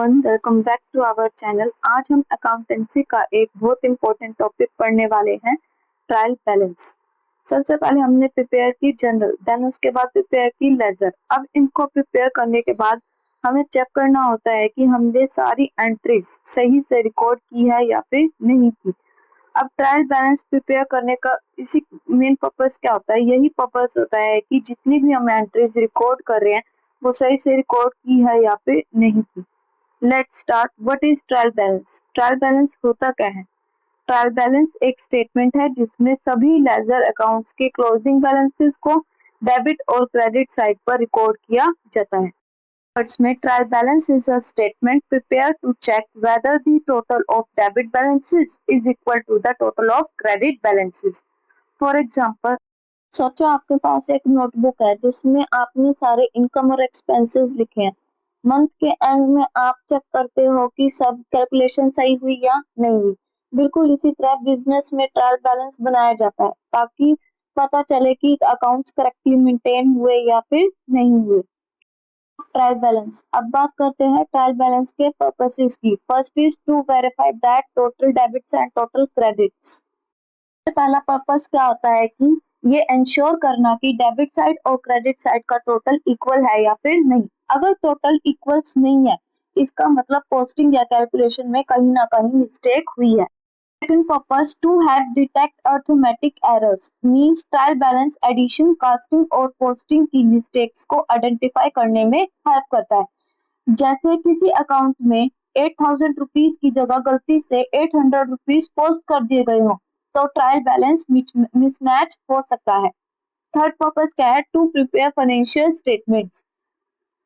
Welcome back to our channel. आज हम accountancy का एक बहुत इम्पोर्टेंट टॉपिक पढ़ने वाले हैं, ट्रायल बैलेंस। सबसे पहले हमने प्रिपेयर की जनरल, देन उसके बाद प्रिपेयर की लेजर। अब इनको प्रिपेयर करने के बाद हमें चेक करना होता है कि हमने सारी एंट्रीज सही से रिकॉर्ड की है या फिर नहीं की। अब ट्रायल बैलेंस प्रिपेयर करने का इसी मेन पर्पस क्या होता है, यही पर्पस होता है कि जितनी भी हम एंट्रीज रिकॉर्ड कर रहे हैं वो सही से रिकॉर्ड की है या फिर नहीं की। Let's start. What is trial balance? Trial balance होता क्या है? ट्रायल बैलेंस एक स्टेटमेंट है जिसमें सभी लेजर अकाउंट्स के क्लोजिंग बैलेंसेस को डेबिट और क्रेडिट साइड पर रिकॉर्ड किया जाता है। वर्ड्स में, trial balance is a statement prepare to check whether the total of debit balances is equal to the total of credit balances. For example, सोचो आपके पास एक नोटबुक है जिसमें आपने सारे इनकम और एक्सपेंसेस लिखे हैं। मंथ के एंड में आप चेक करते हो कि सब कैलकुलेशन सही हुई या नहीं हुई। बिल्कुल इसी तरह बिजनेस में ट्रायल बैलेंस बनाया जाता है ताकि पता चले कि अकाउंट्स करेक्टली मेंटेन हुए या फिर नहीं हुए। Trial balance. अब बात करते हैं ट्रायल बैलेंस के पर्पसेस की। First is to verify that total debits and total credits. पहला पर्पस क्या होता है कि ये इंश्योर करना कि डेबिट साइड और क्रेडिट साइड का टोटल इक्वल है या फिर नहीं। अगर टोटल इक्वल्स नहीं है, इसका मतलब पोस्टिंग या कैलकुलेशन में कहीं ना कहीं मिस्टेक हुई है। Second purpose, to have detect arithmetic errors, means trial balance addition, casting और पोस्टिंग की मिस्टेक्स को आइडेंटिफाई करने में हेल्प करता है। जैसे किसी अकाउंट में 8,000 रुपीज की जगह गलती से 800 रुपीज पोस्ट कर दिए गए हो तो ट्रायल बैलेंस मिसमैच हो सकता है। थर्ड पर्पस क्या है? To prepare financial statements.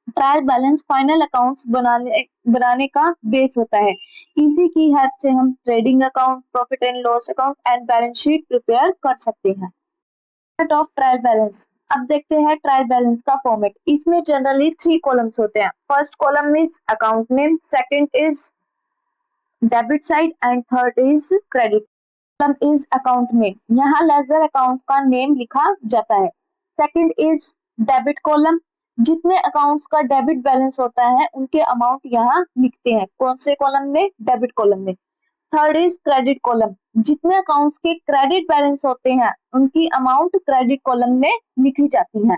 Trial balance final accounts बनाने का बेस होता है। इसी की हेल्प से हम trading account, profit and loss account and balance sheet prepare कर सकते हैं। Format of trial balance. अब देखते हैं ट्रायल बैलेंस का फॉर्मेट। इसमें जनरली 3 कॉलम्स होते हैं। First column is account name, second is debit side and third is credit. Column is account name, यहाँ लेजर अकाउंट का नेम लिखा जाता है। सेकंड इज डेबिट कॉलम, जितने अकाउंट्स का डेबिट बैलेंस होता है उनके अमाउंट यहाँ लिखते हैं। कौन से कॉलम में? डेबिट कॉलम में। थर्ड इज क्रेडिट कॉलम, जितने अकाउंट्स के क्रेडिट बैलेंस होते हैं उनकी अमाउंट क्रेडिट कॉलम में लिखी जाती है।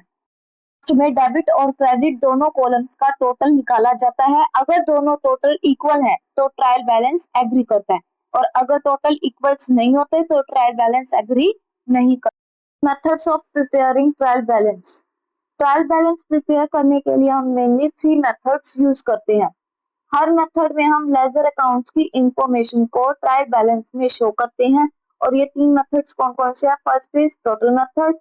में डेबिट और क्रेडिट दोनों कॉलम्स का टोटल निकाला जाता है। अगर दोनों टोटल इक्वल है तो ट्रायल बैलेंस एग्री करता है, और अगर टोटल इक्वल्स नहीं होते तो ट्रायल बैलेंस एग्री नहीं करता। Methods of preparing trial balance. Trial balance prepare करने के लिए हम मेनली 3 मेथड्स यूज करते हैं। हर मेथड में हम लेजर अकाउंट्स की इंफॉर्मेशन को ट्रायल बैलेंस में शो करते हैं, और ये 3 मेथड्स कौन कौन से हैं? First is total method,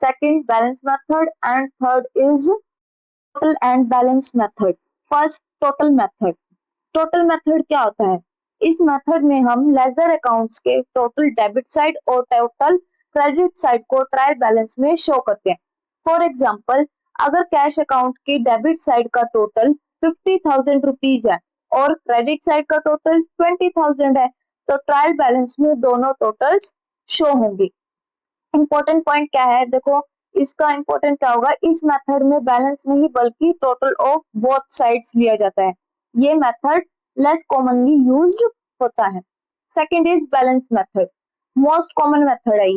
second balance method and third is total and balance method. First, total method. Total method क्या होता है? इस मेथड में हम लेजर अकाउंट्स के टोटल डेबिट साइड और टोटल क्रेडिट साइड को ट्रायल बैलेंस में शो करते हैं। फॉर एग्जांपल, अगर कैश अकाउंट की डेबिट साइड का टोटल 50,000 रुपीज है और क्रेडिट साइड का टोटल 20,000 है, तो ट्रायल बैलेंस में दोनों टोटल्स शो होंगे। इंपॉर्टेंट पॉइंट क्या है? देखो, इसका इंपॉर्टेंट क्या होगा, इस मेथड में बैलेंस नहीं बल्कि टोटल ऑफ बोथ साइड्स लिया जाता है। ये मेथड लेस कॉमनली यूज्ड होता है। Second is balance method, most common method है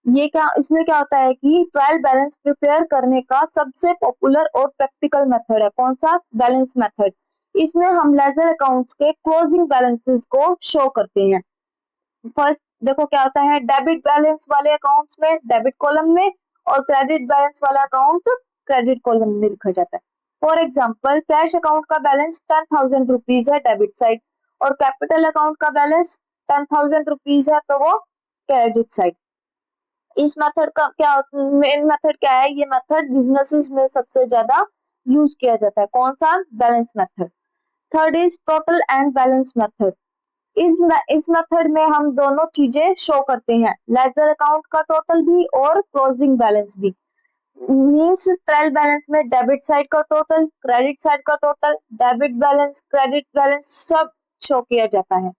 ये क्या, इसमें क्या होता है कि ट्रायल बैलेंस प्रिपेयर करने का सबसे पॉपुलर और प्रैक्टिकल मेथड है। कौन सा? Balance method. इसमें हम लेजर अकाउंट्स के क्लोजिंग बैलेंसेस को शो करते हैं। फर्स्ट देखो क्या होता है, डेबिट बैलेंस वाले अकाउंट्स में डेबिट कॉलम में, और क्रेडिट बैलेंस वाला अकाउंट क्रेडिट कॉलम में लिखा जाता है। फॉर एग्जांपल, कैश अकाउंट का बैलेंस 10,000 रुपीज है डेबिट साइड, और कैपिटल अकाउंट का बैलेंस 10,000 रुपीज है तो वो क्रेडिट साइड। इस मेथड का क्या मेन मेथड क्या है? ये मेथड बिजनेसेस में सबसे ज्यादा यूज किया जाता है। कौन सा? Balance method. Third is total and balance method. इस मेथड में हम दोनों चीजें शो करते हैं, लेजर अकाउंट का टोटल भी और क्लोजिंग बैलेंस भी। मींस ट्रायल बैलेंस में डेबिट साइड का टोटल, क्रेडिट साइड का total, debit balance, credit balance सब शो किया जाता है।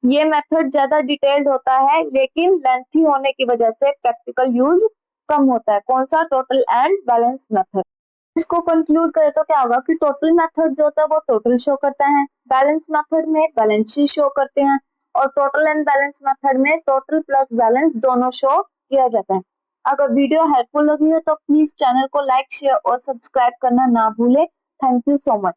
ये मेथड ज्यादा डिटेल्ड होता है लेकिन लेंथी होने की वजह से प्रैक्टिकल यूज कम होता है। कौन सा? Total and balance method. इसको कंक्लूड करें तो क्या होगा कि टोटल मेथड जो होता है वो टोटल शो करता है, बैलेंस मेथड में बैलेंस शीट शो करते हैं, और टोटल एंड बैलेंस मेथड में टोटल प्लस बैलेंस दोनों शो किया जाता है। अगर वीडियो हेल्पफुल लगी हो तो प्लीज चैनल को लाइक शेयर और सब्सक्राइब करना ना भूले। Thank you so much.